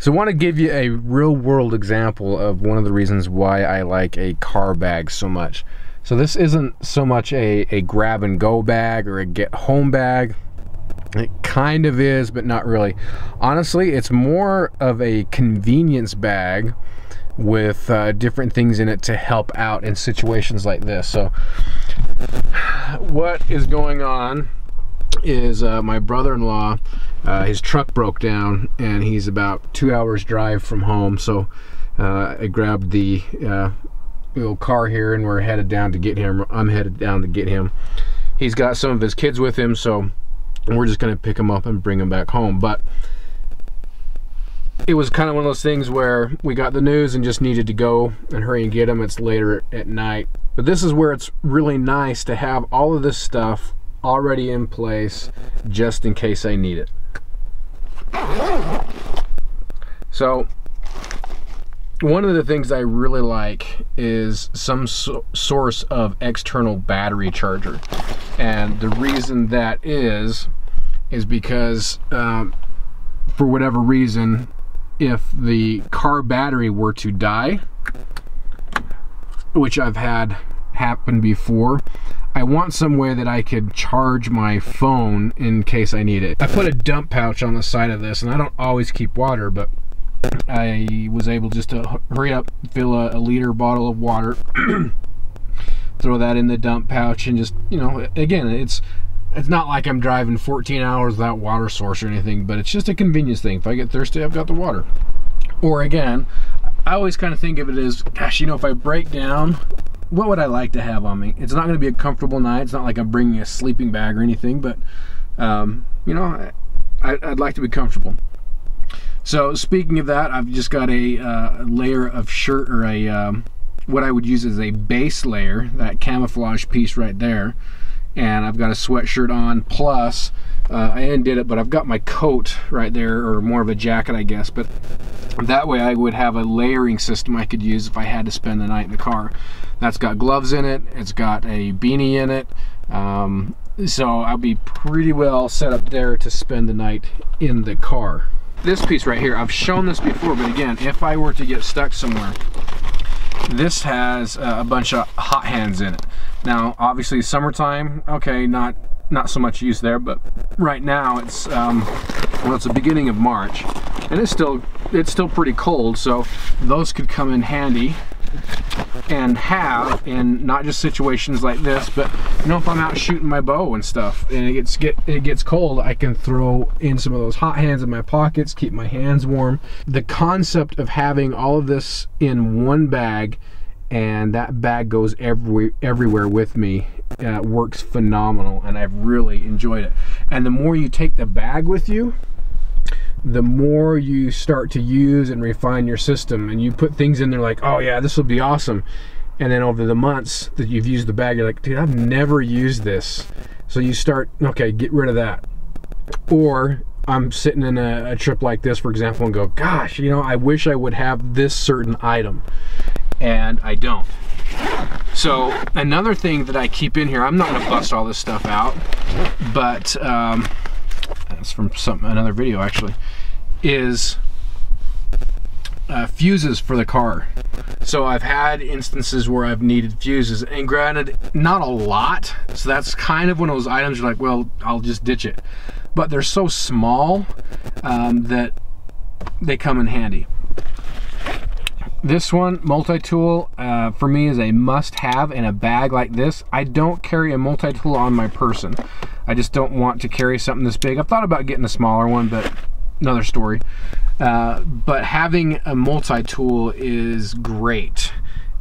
So I want to give you a real world example of one of the reasons why I like a car bag so much. So this isn't so much a grab and go bag or a get home bag. It kind of is, but not really. Honestly, it's more of a convenience bag with different things in it to help out in situations like this. So what is going on is my brother-in-law, his truck broke down and he's about 2 hours drive from home. So I grabbed the little car here and we're headed down to get him. I'm headed down to get him. He's got some of his kids with him, so we're just gonna pick him up and bring him back home. But it was kind of one of those things where we got the news and just needed to go and hurry and get him. It's later at night. But this is where it's really nice to have all of this stuff already in place just in case I need it. So one of the things I really like is some source of external battery charger. And the reason that is because for whatever reason, if the car battery were to die, which I've had happen before, I want some way that I could charge my phone in case I need it. I put a dump pouch on the side of this, and I don't always keep water, but I was able just to hurry up, fill a liter bottle of water, throw that in the dump pouch, and just, you know, again, it's not like I'm driving 14 hours without water source or anything, but it's just a convenience thing. If I get thirsty, I've got the water. Or again, I always kind of think of it as, gosh, you know, if I break down, what would I like to have on me? It's not going to be a comfortable night. It's not like I'm bringing a sleeping bag or anything, but you know, I'd like to be comfortable. So speaking of that, I've just got a layer of shirt, or a what I would use as a base layer, that camouflage piece right there, and I've got a sweatshirt on, plus I undid it, but I've got my coat right there, or more of a jacket, I guess, but that way I would have a layering system I could use if I had to spend the night in the car. That's got gloves in it, it's got a beanie in it, so I'll be pretty well set up there to spend the night in the car. This piece right here, I've shown this before, but again, if I were to get stuck somewhere, this has a bunch of hot hands in it. Now, obviously summertime, okay, not so much use there, but right now it's well, it's the beginning of March, and it's still pretty cold, so those could come in handy and have in not just situations like this, but you know, if I'm out shooting my bow and stuff and it gets cold, I can throw in some of those hot hands in my pockets, keep my hands warm. The concept of having all of this in one bag, and that bag goes everywhere with me, works phenomenal, and I've really enjoyed it. And the more you take the bag with you, the more you start to use and refine your system, and you put things in there like, oh yeah, this will be awesome, and then over the months that you've used the bag, you're like, dude, I've never used this. So you start, okay, get rid of that. Or I'm sitting in a trip like this, for example, and go, gosh, you know, I wish I would have this certain item, and I don't. So another thing that I keep in here, I'm not gonna bust all this stuff out, but that's from another video actually, is fuses for the car. So I've had instances where I've needed fuses, and granted, not a lot, so that's kind of one of those items you're like, well, I'll just ditch it. But they're so small that they come in handy. This one, multi-tool, for me is a must-have in a bag like this. I don't carry a multi-tool on my person. I just don't want to carry something this big. I've thought about getting a smaller one, but another story. But having a multi-tool is great.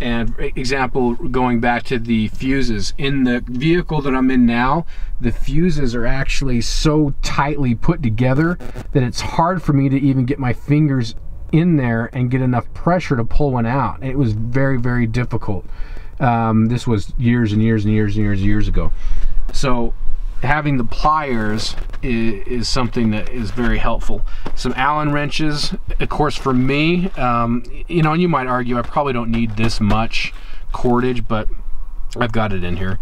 And example, going back to the fuses, in the vehicle that I'm in now, the fuses are actually so tightly put together that it's hard for me to even get my fingers in there and get enough pressure to pull one out. It was very, very difficult. This was years and years and years and years ago. So having the pliers is something that is very helpful. Some Allen wrenches, of course, for me, you know, and you might argue I probably don't need this much cordage, but I've got it in here.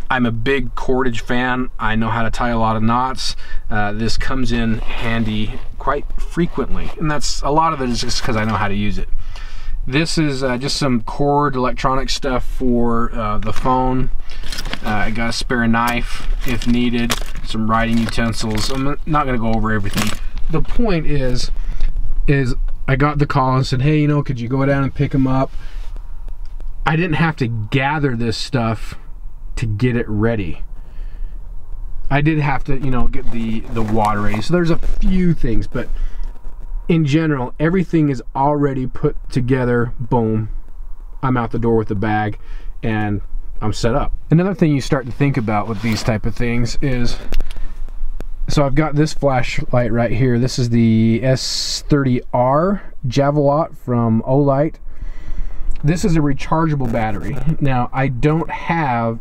I'm a big cordage fan. I know how to tie a lot of knots. This comes in handy quite frequently, and that's a lot of it is just because I know how to use it. This is just some cord electronic stuff for the phone. I got a spare knife if needed, some writing utensils. I'm not gonna go over everything. The point is I got the call and said, hey, you know, could you go down and pick them up? I didn't have to gather this stuff to get it ready. I did have to, you know, get the water ready. So there's a few things, but in general, everything is already put together. Boom, I'm out the door with the bag and I'm set up. Another thing you start to think about with these type of things is, so I've got this flashlight right here. This is the S30R Javelot from Olight. This is a rechargeable battery. Now, I don't have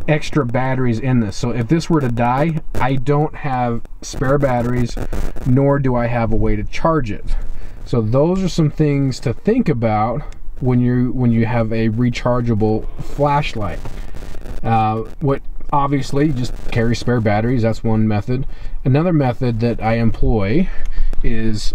extra batteries in this, so if this were to die, I don't have spare batteries, nor do I have a way to charge it. So those are some things to think about when you have a rechargeable flashlight. What obviously, just carry spare batteries. That's one method. Another method that I employ is,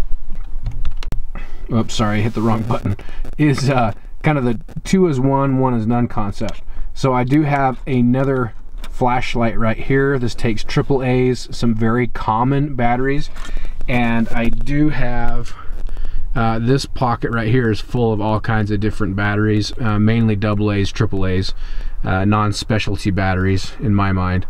oops, sorry, I hit the wrong button, is kind of the 2 is 1, 1 is none concept. So I do have another flashlight right here. This takes AAA's, some very common batteries, and I do have this pocket right here is full of all kinds of different batteries, mainly AA's, AAA's, non-specialty batteries in my mind.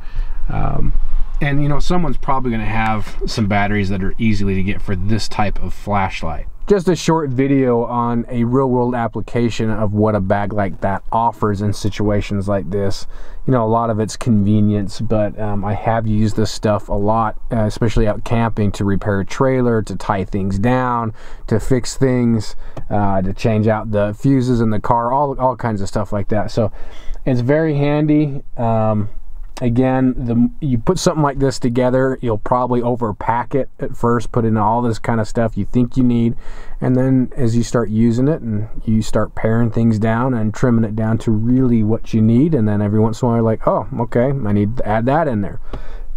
And you know, someone's probably going to have some batteries that are easily to get for this type of flashlight. Just a short video on a real-world application of what a bag like that offers in situations like this. You know, a lot of it's convenience, but I have used this stuff a lot, especially out camping, to repair a trailer, to tie things down, to fix things, to change out the fuses in the car, all kinds of stuff like that. So it's very handy. Again, you put something like this together, you'll probably overpack it at first, put in all this kind of stuff you think you need, and then as you start using it and you start paring things down and trimming it down to really what you need, and then every once in a while you're like, oh, okay, I need to add that in there.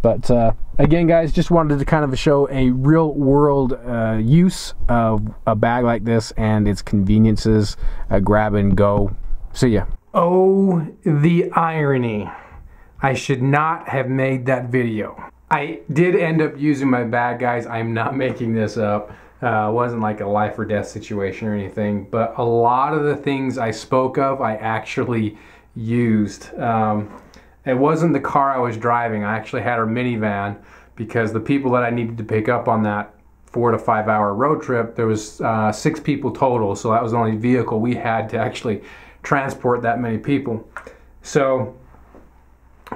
But again, guys, just wanted to kind of show a real world use of a bag like this and its conveniences. Grab and go. See ya. Oh, the irony. I should not have made that video. I did end up using my bag, guys. I'm not making this up. It wasn't like a life or death situation or anything, but a lot of the things I spoke of, I actually used. It wasn't the car I was driving. I actually had our minivan because the people that I needed to pick up on that 4 to 5 hour road trip, there was 6 people total, so that was the only vehicle we had to actually transport that many people. So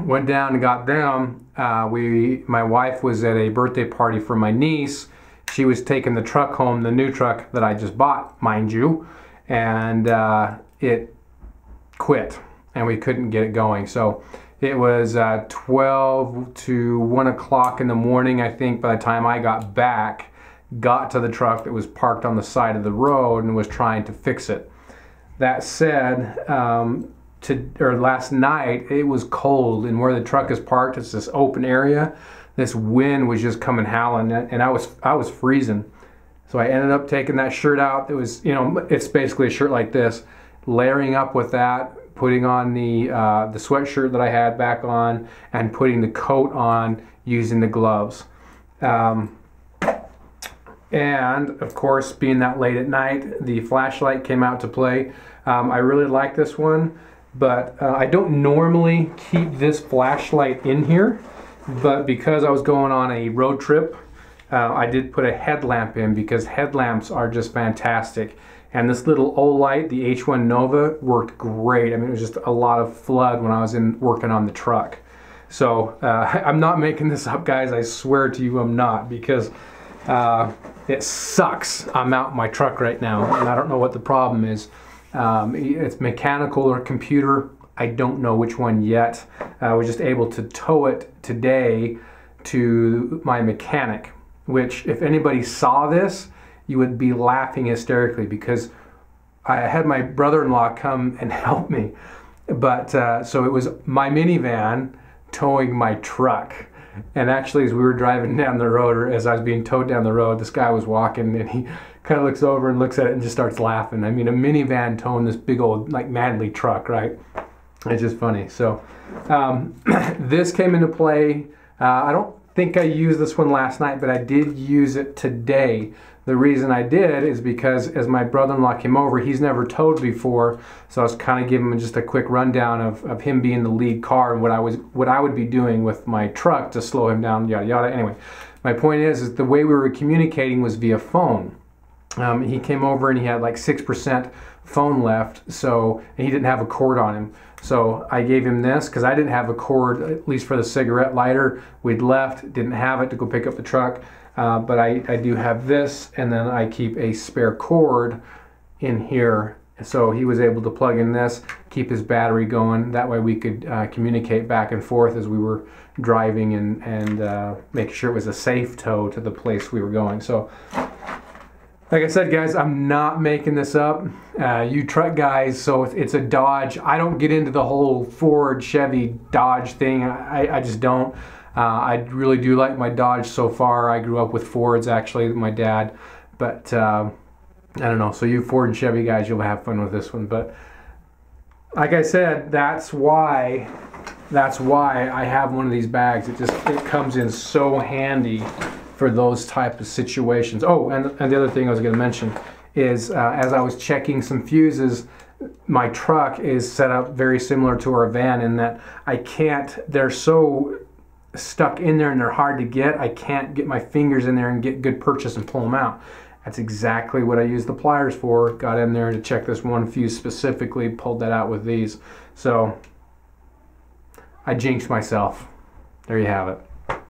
went down and got them. My wife was at a birthday party for my niece. She was taking the truck home, the new truck that I just bought, mind you, and it quit and we couldn't get it going. So it was 12 to 1 o'clock in the morning, I think, by the time I got back, got to the truck that was parked on the side of the road and was trying to fix it. That said, last night it was cold, and where the truck is parked, it's this open area. This wind was just coming howling, and I was freezing. So I ended up taking that shirt out. It was, you know, it's basically a shirt like this, layering up with that, putting on the sweatshirt that I had back on, and putting the coat on using the gloves. And of course, being that late at night, the flashlight came out to play. I really like this one. But I don't normally keep this flashlight in here, but because I was going on a road trip, I did put a headlamp in because headlamps are just fantastic. And this little Olight, the H1 Nova, worked great. I mean, it was just a lot of flood when I was working on the truck. So I'm not making this up, guys. I swear to you I'm not, because it sucks. I'm out in my truck right now, and I don't know what the problem is. It's mechanical or computer. I don't know which one yet. I was just able to tow it today to my mechanic, which if anybody saw this, you would be laughing hysterically, because I had my brother-in-law come and help me. But so it was my minivan towing my truck. And actually, as we were driving down the road, or as I was being towed down the road, this guy was walking, and he kind of looks over and looks at it and just starts laughing. I mean, a minivan towing this big old, like, manly truck, right? It's just funny. So this came into play. I don't think I used this one last night, but I did use it today. The reason I did is because as my brother-in-law came over, he's never towed before, so I was kind of giving him just a quick rundown of him being the lead car and what I would be doing with my truck to slow him down, yada yada. Anyway, my point is the way we were communicating was via phone. He came over and he had like 6% phone left, so and he didn't have a cord on him. So I gave him this because I didn't have a cord, at least for the cigarette lighter. We'd left, didn't have it to go pick up the truck, but I do have this, and then I keep a spare cord in here. So he was able to plug in this, keep his battery going. That way we could communicate back and forth as we were driving and make sure it was a safe tow to the place we were going. So, like I said, guys, I'm not making this up. You truck guys, so it's a Dodge. I don't get into the whole Ford, Chevy, Dodge thing. I just don't. I really do like my Dodge so far. I grew up with Fords, actually, my dad. But I don't know. So you Ford and Chevy guys, you'll have fun with this one. But like I said, that's why I have one of these bags. It comes in so handy for those type of situations. Oh, and the other thing I was going to mention is as I was checking some fuses, my truck is set up very similar to our van in that they're so stuck in there and they're hard to get. I can't get my fingers in there and get good purchase and pull them out. That's exactly what I used the pliers for. Got in there to check this one fuse specifically, pulled that out with these. So I jinxed myself. There you have it.